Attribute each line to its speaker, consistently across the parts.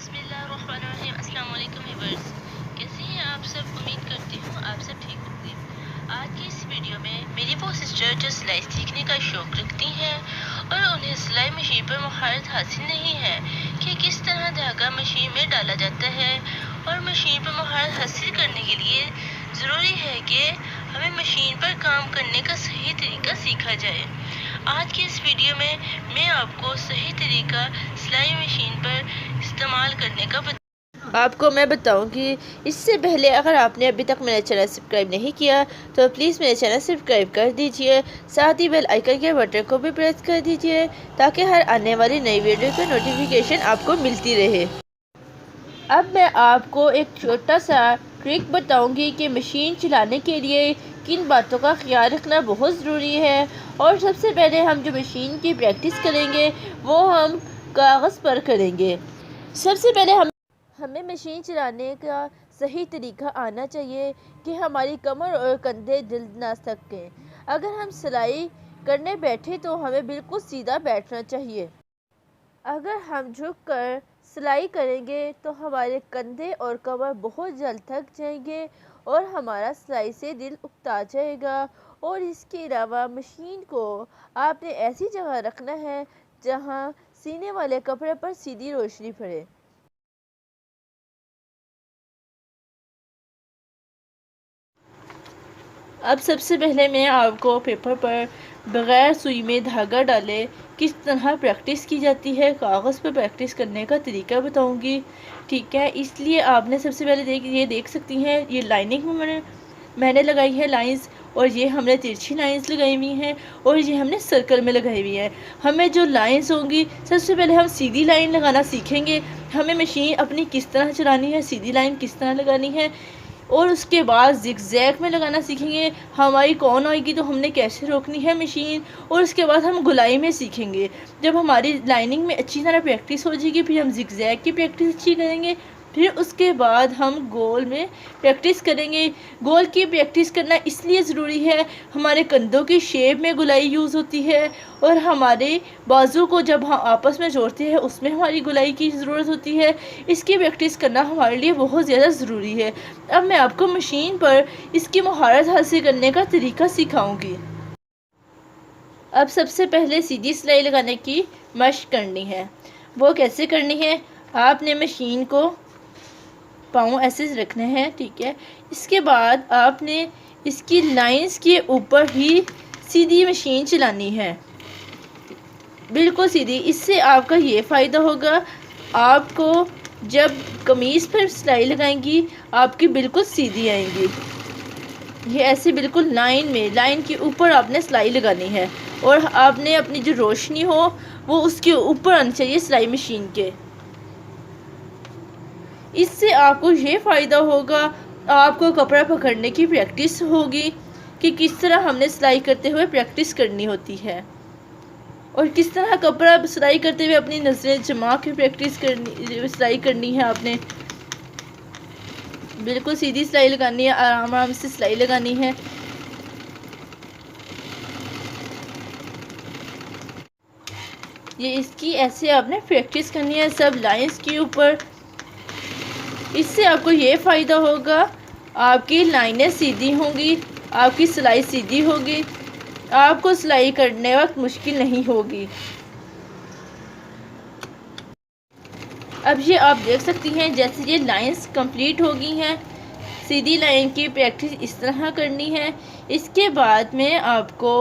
Speaker 1: बिस्मिल्लाहिर्रहमानिर्रहीम। अस्सलाम वालेकुम व्यूअर्स, कैसे हैं आप सब। उम्मीद करती हूँ आप सब ठीक होंगे। आज की इस वीडियो में मेरी वो सिस्टर जो सिलाई सीखने का शौक़ रखती हैं और उन्हें सिलाई मशीन पर महारत हासिल नहीं है कि किस तरह धागा मशीन में डाला जाता है, और मशीन पर महारत हासिल करने के लिए ज़रूरी है कि हमें मशीन पर काम करने का सही तरीका सीखा जाए। आज की इस वीडियो में मैं आपको सही तरीका सिलाई मशीन पर इस्तेमाल करने का आपको मैं बताऊंगी। इससे पहले अगर आपने अभी तक मेरा चैनल सब्सक्राइब नहीं किया तो प्लीज़ मेरे चैनल सब्सक्राइब कर दीजिए, साथ ही बेल आइकन के बटन को भी प्रेस कर दीजिए ताकि हर आने वाली नई वीडियो की नोटिफिकेशन आपको मिलती रहे। अब मैं आपको एक छोटा सा ट्रिक बताऊंगी कि मशीन चलाने के लिए किन बातों का ख्याल रखना बहुत ज़रूरी है। और सबसे पहले हम जो मशीन की प्रैक्टिस करेंगे वो हम कागज़ पर करेंगे। सबसे पहले हमें मशीन चलाने का सही तरीका आना चाहिए कि हमारी कमर और कंधे जल ना सकें। अगर हम सिलाई करने बैठे तो हमें बिल्कुल सीधा बैठना चाहिए। अगर हम झुक कर सिलाई करेंगे तो हमारे कंधे और कमर बहुत जल्द थक जाएंगे और हमारा सिलाई से दिल उकता जाएगा। और इसके अलावा मशीन को आपने ऐसी जगह रखना है जहां सीने वाले कपड़े पर सीधी रोशनी पड़े। अब सबसे पहले मैं आपको पेपर पर बग़ैर सुई में धागा डाले किस तरह प्रैक्टिस की जाती है, कागज़ पर प्रैक्टिस करने का तरीका बताऊंगी। ठीक है, इसलिए आपने सबसे पहले ये देख सकती हैं, ये लाइनिंग में मैंने लगाई है लाइंस, और ये हमने तिरछी लाइंस लगाई हुई हैं, और ये हमने सर्कल में लगाई हुई है। हमें जो लाइंस होंगी, सबसे पहले हम सीधी लाइन लगाना सीखेंगे। हमें मशीन अपनी किस तरह चलानी है, सीधी लाइन किस तरह लगानी है, और उसके बाद ज़िगज़ैग में लगाना सीखेंगे। हमारी कौन आएगी तो हमने कैसे रोकनी है मशीन, और उसके बाद हम गुलाई में सीखेंगे। जब हमारी लाइनिंग में अच्छी तरह प्रैक्टिस हो जाएगी फिर हम ज़िगज़ैग की प्रैक्टिस अच्छी करेंगे। फिर उसके बाद हम गोल में प्रैक्टिस करेंगे। गोल की प्रैक्टिस करना इसलिए ज़रूरी है, हमारे कंधों की शेप में गुलाई यूज़ होती है, और हमारे बाजू को जब हम आपस में जोड़ते हैं उसमें हमारी गुलाई की ज़रूरत होती है। इसकी प्रैक्टिस करना हमारे लिए बहुत ज़्यादा ज़रूरी है। अब मैं आपको मशीन पर इसकी महारत हासिल करने का तरीका सिखाऊंगी। अब सबसे पहले सीधी सिलाई लगाने की मशक करनी है। वो कैसे करनी है, आपने मशीन को पाँव ऐसे रखने हैं, ठीक है। इसके बाद आपने इसकी लाइंस के ऊपर ही सीधी मशीन चलानी है, बिल्कुल सीधी। इससे आपका ये फ़ायदा होगा, आपको जब कमीज़ पर सिलाई लगाएंगी आपकी बिल्कुल सीधी आएंगी। ये ऐसे बिल्कुल लाइन में, लाइन के ऊपर आपने सिलाई लगानी है, और आपने अपनी जो रोशनी हो वो उसके ऊपर आनी चाहिए सिलाई मशीन के। इससे आपको ये फ़ायदा होगा, आपको कपड़ा पकड़ने की प्रैक्टिस होगी कि किस तरह हमने सिलाई करते हुए प्रैक्टिस करनी होती है, और किस तरह कपड़ा सिलाई करते हुए अपनी नज़रें जमा के प्रैक्टिस करनी, सिलाई करनी है। आपने बिल्कुल सीधी सिलाई लगानी है, आराम आराम से सिलाई लगानी है। ये इसकी ऐसे आपने प्रैक्टिस करनी है सब लाइंस के ऊपर। इससे आपको ये फ़ायदा होगा, आपकी लाइनें सीधी होंगी, आपकी सिलाई सीधी होगी, आपको सिलाई करने वक्त मुश्किल नहीं होगी। अब ये आप देख सकती हैं जैसे ये लाइंस कंप्लीट हो गई हैं। सीधी लाइन की प्रैक्टिस इस तरह करनी है। इसके बाद मैं आपको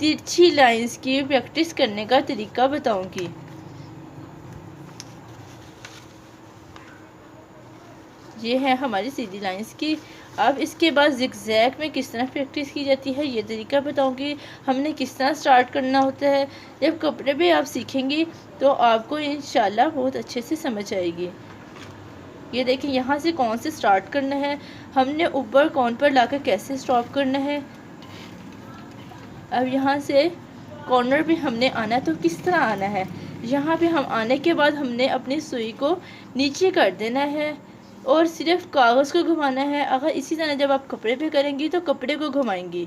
Speaker 1: तिरछी लाइंस की प्रैक्टिस करने का तरीका बताऊंगी। ये है हमारी सीधी लाइंस की। अब इसके बाद ज़िगज़ैग में किस तरह प्रैक्टिस की जाती है ये तरीका बताऊंगी। हमने किस तरह स्टार्ट करना होता है, जब कपड़े पे आप सीखेंगी तो आपको इंशाल्लाह बहुत अच्छे से समझ आएगी। ये देखें, यहाँ से कौन से स्टार्ट करना है, हमने ऊपर कौन पर लाकर कैसे स्टॉप करना है। अब यहाँ से कॉर्नर पे हमने आना है तो किस तरह आना है। यहाँ पे हम आने के बाद हमने अपनी सुई को नीचे कर देना है और सिर्फ कागज़ को घुमाना है। अगर इसी तरह जब आप कपड़े पे करेंगी तो कपड़े को घुमाएंगी।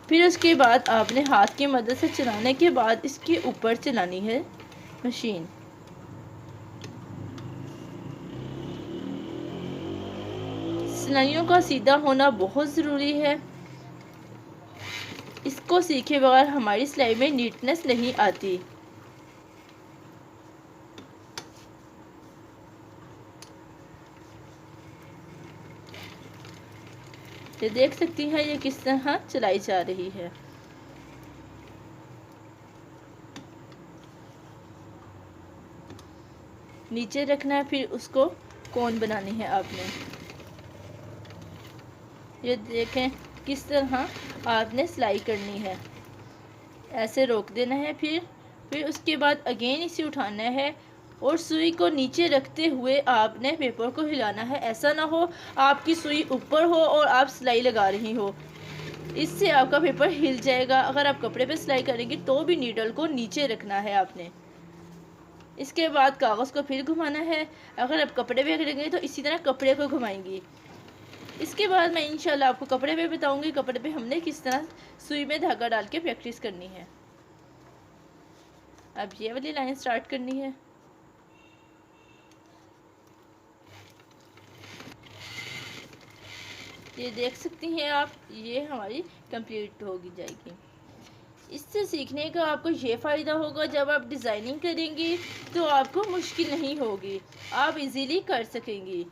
Speaker 1: फिर उसके बाद आपने हाथ की मदद से चलाने के बाद इसके ऊपर चलानी है मशीन। सिलाइयों का सीधा होना बहुत ज़रूरी है। इसको सीखे बगैर हमारी सिलाई में नीटनेस नहीं आती। ये देख सकती हैं ये किस तरह चलाई जा रही है। नीचे रखना है, फिर उसको कोन बनानी है आपने। ये देखें किस तरह आपने सिलाई करनी है। ऐसे रोक देना है, फिर उसके बाद अगेन इसे उठाना है और सुई को नीचे रखते हुए आपने पेपर को हिलाना है। ऐसा ना हो आपकी सुई ऊपर हो और आप सिलाई लगा रही हो, इससे आपका पेपर हिल जाएगा। अगर आप कपड़े पे सिलाई करेंगे तो भी नीडल को नीचे रखना है आपने। इसके बाद कागज़ को फिर घुमाना है। अगर आप कपड़े पे करेंगे तो इसी तरह कपड़े को घुमाएंगी। इसके बाद मैं इंशाल्लाह आपको कपड़े पे बताऊंगी कपड़े पे हमने किस तरह सुई में धागा डाल के प्रैक्टिस करनी है। अब ये वाली लाइन स्टार्ट करनी है। ये देख सकती हैं आप, ये हमारी कंप्लीट होगी जाएगी। इससे सीखने का आपको ये फ़ायदा होगा, जब आप डिज़ाइनिंग करेंगी तो आपको मुश्किल नहीं होगी, आप इजीली कर सकेंगी।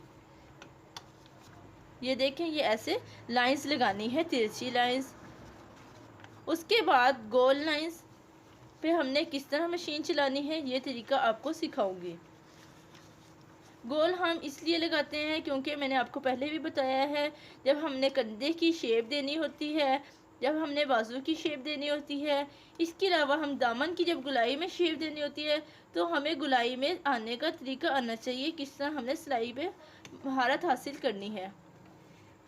Speaker 1: ये देखें, ये ऐसे लाइंस लगानी है, तिरछी लाइंस। उसके बाद गोल लाइंस पे हमने किस तरह मशीन चलानी है ये तरीका आपको सिखाऊंगी। गोल हम इसलिए लगाते हैं क्योंकि मैंने आपको पहले भी बताया है, जब हमने कंधे की शेप देनी होती है, जब हमने बाजू की शेप देनी होती है, इसके अलावा हम दामन की जब गुलाई में शेप देनी होती है, तो हमें गुलाई में आने का तरीका आना चाहिए, किस तरह हमने सिलाई पे महारत हासिल करनी है।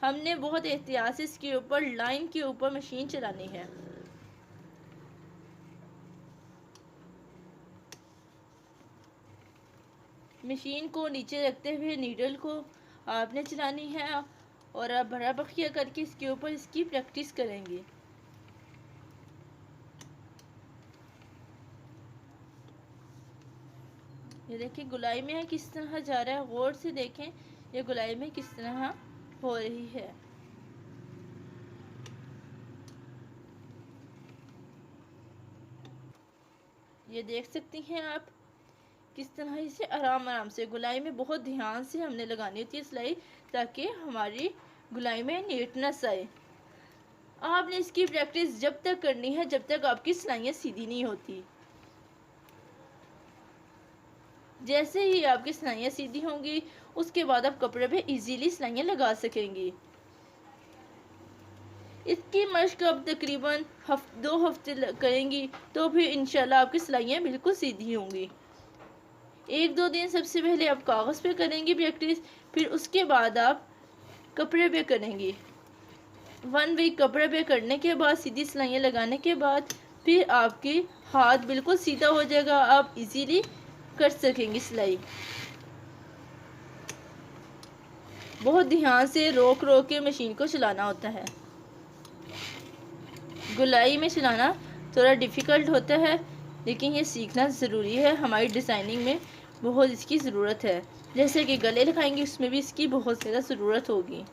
Speaker 1: हमने बहुत एहतियात से इसके ऊपर लाइन के ऊपर मशीन चलानी है। मशीन को नीचे रखते हुए नीडल को आपने चलानी है और आप भरा बखिया करके इसके ऊपर इसकी प्रैक्टिस करेंगे। ये देखिए गुलाई में किस तरह जा रहा है, गौर से देखें ये गुलाई में किस तरह हो रही है। ये देख सकती हैं आप किस तरह इसे आराम आराम से, गुलाई में बहुत ध्यान से हमने लगानी होती है सिलाई, ताकि हमारी गुलाई में नीटनेस आए। आपने इसकी प्रैक्टिस जब तक करनी है जब तक आपकी सिलाइयाँ सीधी नहीं होती। जैसे ही आपकी सिलाइयाँ सीधी होंगी उसके बाद आप कपड़े पे इजीली सिलाइयाँ लगा सकेंगी। इसकी मश्क आप तकरीबन 2 हफ्ते करेंगी तो फिर इंशाल्लाह आपकी सिलाइयाँ बिल्कुल सीधी होंगी। 1-2 दिन सबसे पहले आप कागज़ पे करेंगी प्रैक्टिस, फिर उसके बाद आप कपड़े पे करेंगी। 1 वीक कपड़े पे करने के बाद, सीधी सिलाइयाँ लगाने के बाद, फिर आपकी हाथ बिल्कुल सीधा हो जाएगा, आप इजीली कर सकेंगी सिलाई। बहुत ध्यान से रोक रोक के मशीन को चलाना होता है। गुलाई में चलाना थोड़ा डिफ़िकल्ट होता है, लेकिन ये सीखना ज़रूरी है। हमारी डिज़ाइनिंग में बहुत इसकी ज़रूरत है। जैसे कि गले लगाएंगे उसमें भी इसकी बहुत ज़्यादा ज़रूरत होगी।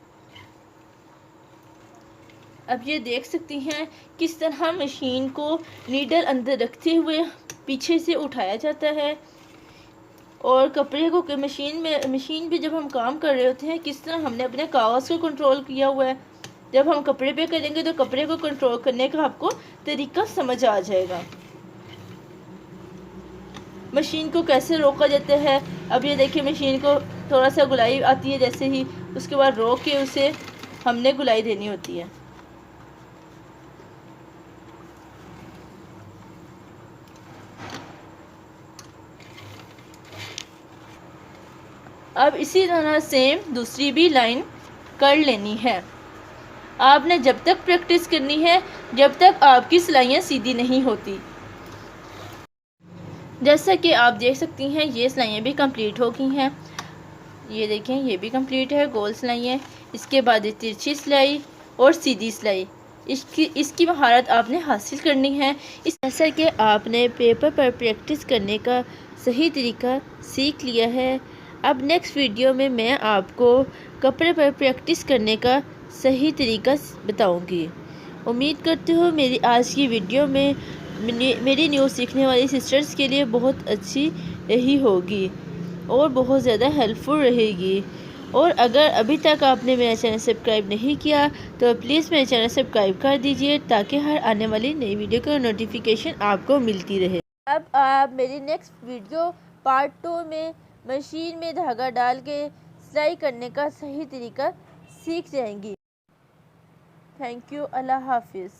Speaker 1: अब ये देख सकती हैं किस तरह मशीन को नीडल अंदर रखते हुए पीछे से उठाया जाता है और कपड़े को मशीन पे जब हम काम कर रहे होते हैं किस तरह हमने अपने कागज़ को कंट्रोल किया हुआ है। जब हम कपड़े पे करेंगे तो कपड़े को कंट्रोल करने का आपको तरीका समझ आ जाएगा, मशीन को कैसे रोका जाता है। अब ये देखिए मशीन को थोड़ा सा गुलाई आती है जैसे ही, उसके बाद रोक के उसे हमने गुलाई देनी होती है। अब इसी तरह सेम दूसरी भी लाइन कर लेनी है। आपने जब तक प्रैक्टिस करनी है जब तक आपकी सिलाइयाँ सीधी नहीं होती। जैसा कि आप देख सकती हैं ये सिलाइयाँ भी कंप्लीट हो गई हैं। ये देखें ये भी कंप्लीट है, गोल सिलाइयाँ। इसके बाद ये तिरछी सिलाई और सीधी सिलाई, इसकी महारत आपने हासिल करनी है। जैसा कि आपने पेपर पर प्रैक्टिस करने का सही तरीका सीख लिया है, अब नेक्स्ट वीडियो में मैं आपको कपड़े पर प्रैक्टिस करने का सही तरीका बताऊंगी। उम्मीद करती हूँ मेरी आज की वीडियो में मेरी न्यूज़ सीखने वाली सिस्टर्स के लिए बहुत अच्छी रही होगी और बहुत ज़्यादा हेल्पफुल रहेगी। और अगर अभी तक आपने मेरा चैनल सब्सक्राइब नहीं किया तो प्लीज़ मेरे चैनल सब्सक्राइब कर दीजिए ताकि हर आने वाली नई वीडियो का नोटिफिकेशन आपको मिलती रहे। अब आप मेरी नेक्स्ट वीडियो पार्ट 2 में मशीन में धागा डाल के सिलाई करने का सही तरीका सीख जाएंगी। Thank you. अल्लाह हाफिज़।